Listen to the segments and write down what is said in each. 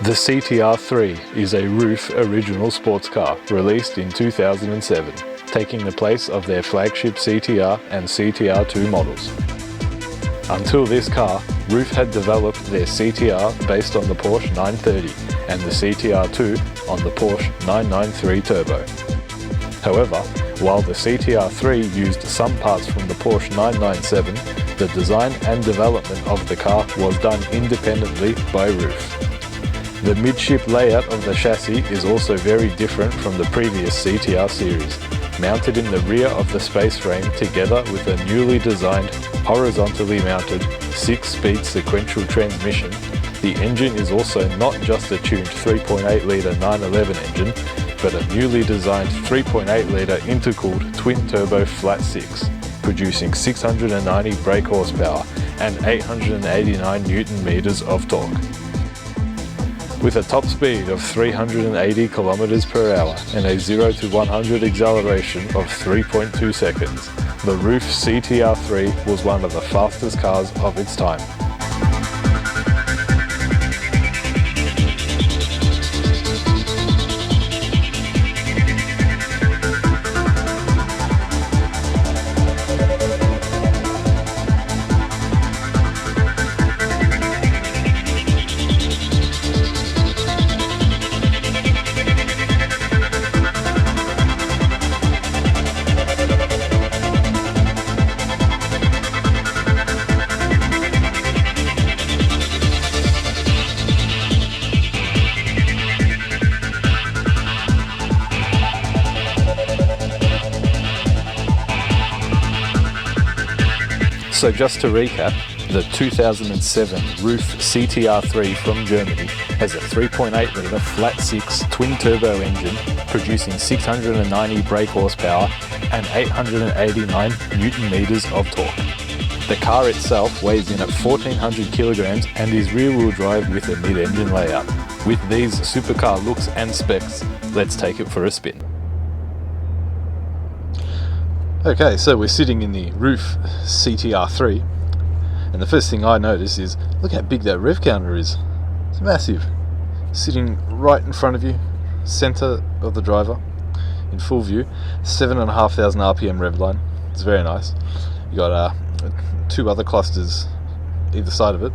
The CTR3 is a RUF original sports car released in 2007, taking the place of their flagship CTR and CTR2 models. Until this car, RUF had developed their CTR based on the Porsche 930 and the CTR2 on the Porsche 993 Turbo. However, while the CTR3 used some parts from the Porsche 997, the design and development of the car was done independently by RUF. The midship layout of the chassis is also very different from the previous CTR series. Mounted in the rear of the space frame together with a newly designed, horizontally mounted 6-speed sequential transmission, the engine is also not just a tuned 3.8 litre 911 engine, but a newly designed 3.8 litre intercooled twin-turbo flat 6, producing 690 brake horsepower and 889 Newton meters of torque. With a top speed of 380 km per hour and a 0 to 100 acceleration of 3.2 seconds, the RUF CTR3 was one of the fastest cars of its time. So just to recap, the 2007 RUF CTR3 from Germany has a 3.8 litre flat 6 twin turbo engine producing 690 brake horsepower and 889 Newton meters of torque. The car itself weighs in at 1400 kilograms and is rear wheel drive with a mid-engine layout. With these supercar looks and specs, let's take it for a spin. Okay, so we're sitting in the RUF CTR3, and the first thing I notice is, look how big that rev counter is. It's massive. Sitting right in front of you, center of the driver, in full view, 7,500 RPM rev line. It's very nice. You got two other clusters either side of it,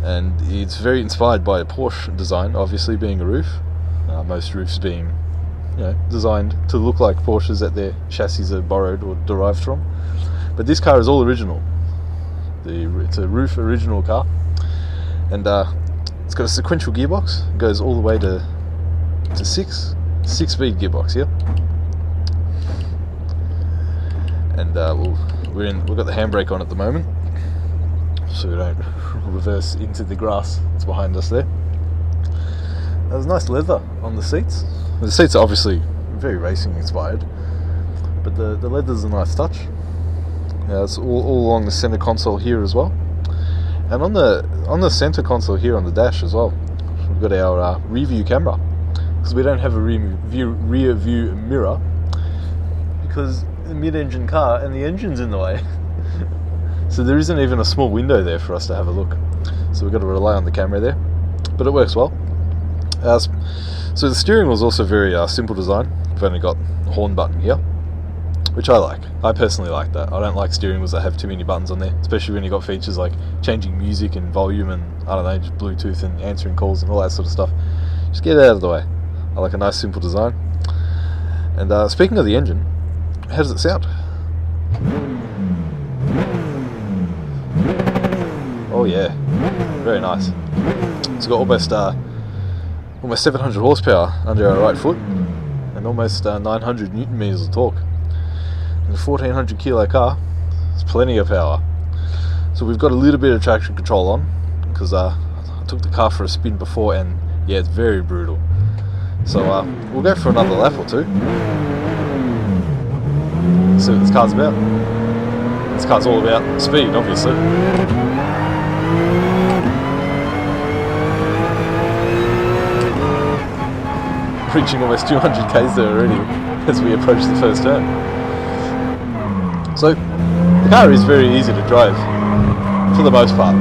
and it's very inspired by a Porsche design, obviously being a RUF. Most RUFs being designed to look like Porsches that their chassis are borrowed or derived from. But this car is all original. It's a RUF original car, and it's got a sequential gearbox. It goes all the way to 6-speed gearbox here. And we've got the handbrake on at the moment, so we don't reverse into the grass that's behind us there. There's nice leather on the seats. The seats are obviously very racing inspired, but the leather's a nice touch. It's all along the center console here as well, and on the center console here on the dash as well, we've got our rear view camera, because we don't have a rear view mirror because a mid-engine car and the engine's in the way. So there isn't even a small window there for us to have a look. So we've got to rely on the camera there, but it works well. So the steering wheel is also very simple design. We've only got the horn button here, which I like. I personally like that. I don't like steering wheels that have too many buttons on there, especially when you've got features like changing music and volume and, I don't know, just Bluetooth and answering calls and all that sort of stuff. Just get it out of the way. I like a nice simple design. And speaking of the engine, how does it sound? Oh yeah, very nice. It's got almost 700 horsepower under our right foot and almost 900 Newton meters of torque. In a 1400 kilo car, it's plenty of power. So we've got a little bit of traction control on, because I took the car for a spin before, and yeah, it's very brutal. So we'll go for another lap or two. See what this car's about. This car's all about speed, obviously. Reaching almost 200 k's there already as we approach the first turn. So the car is very easy to drive for the most part.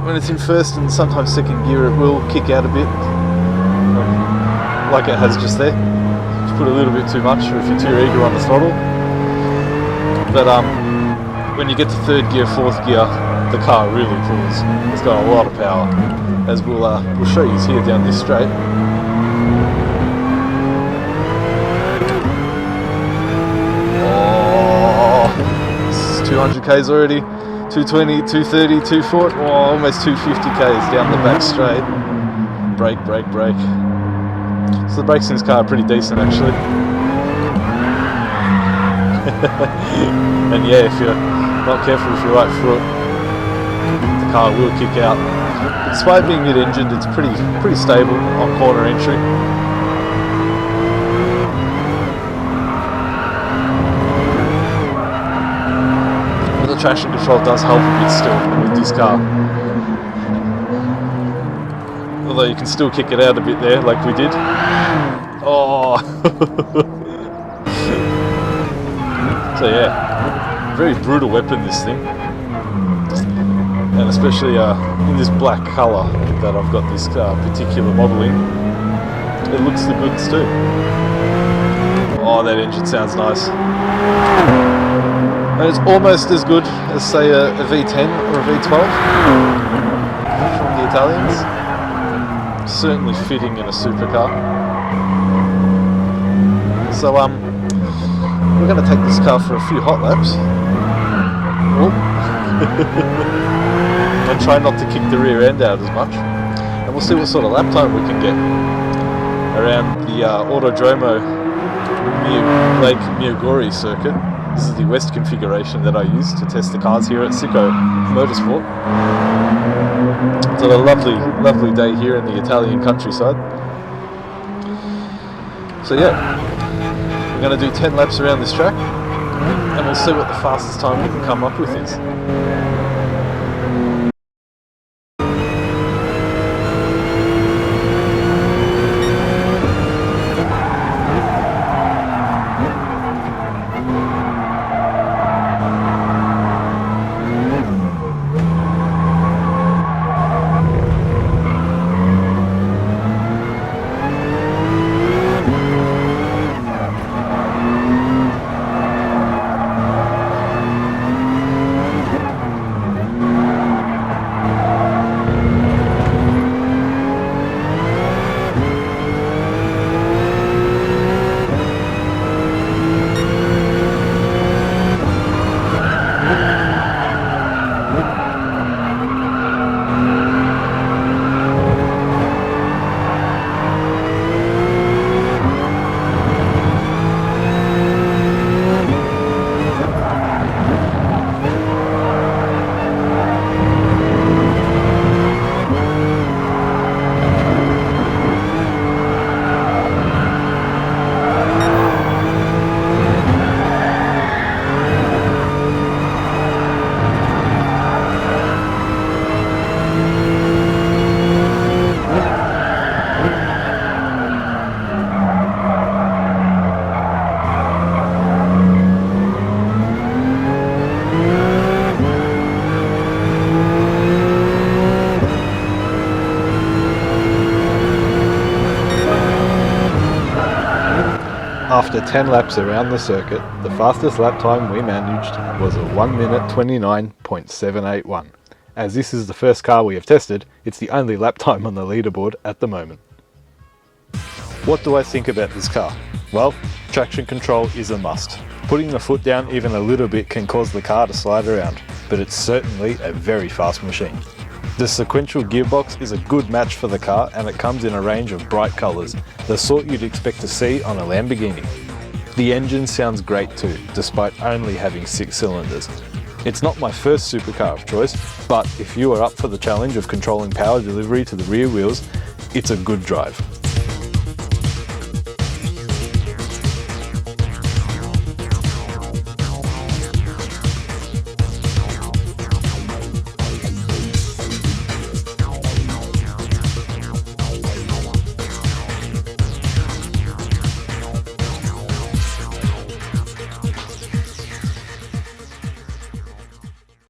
when it's in first and sometimes second gear, it will kick out a bit, like it has just there. Just put a little bit too much, or if you're too eager on the throttle. But when you get to third gear, fourth gear, the car really pulls. It's got a lot of power, as we'll show you here down this straight. Oh, this is 200 k's already. 220, 230, 240, oh, almost 250 k's down the back straight. Brake, brake, brake. So the brakes in this car are pretty decent actually. And yeah, if you're not careful with your right foot, the car will kick out. Despite being mid-engined, it's pretty stable on corner entry. But the traction control does help a bit still with this car. Although you can still kick it out a bit there, like we did. Oh! So yeah, very brutal weapon, this thing. And especially in this black colour that I've got this particular model in, it looks the goods too. Oh, that engine sounds nice. And it's almost as good as, say, a V10 or a V12 from the Italians. Certainly fitting in a supercar. So we're going to take this car for a few hot laps. And try not to kick the rear end out as much. And we'll see what sort of lap time we can get around the Autodrome Lago Maggiore circuit. This is the west configuration that I use to test the cars here at Sicco Motorsport. It's a lovely, lovely day here in the Italian countryside. So yeah, we're going to do 10 laps around this track, and we'll see what the fastest time we can come up with is. After 10 laps around the circuit, the fastest lap time we managed was a 1 minute 29.781. As this is the first car we have tested, it's the only lap time on the leaderboard at the moment. What do I think about this car? Well, traction control is a must. Putting the foot down even a little bit can cause the car to slide around, but it's certainly a very fast machine. The sequential gearbox is a good match for the car, and it comes in a range of bright colours, the sort you'd expect to see on a Lamborghini. The engine sounds great too, despite only having 6 cylinders. It's not my first supercar of choice, but if you are up for the challenge of controlling power delivery to the rear wheels, it's a good drive.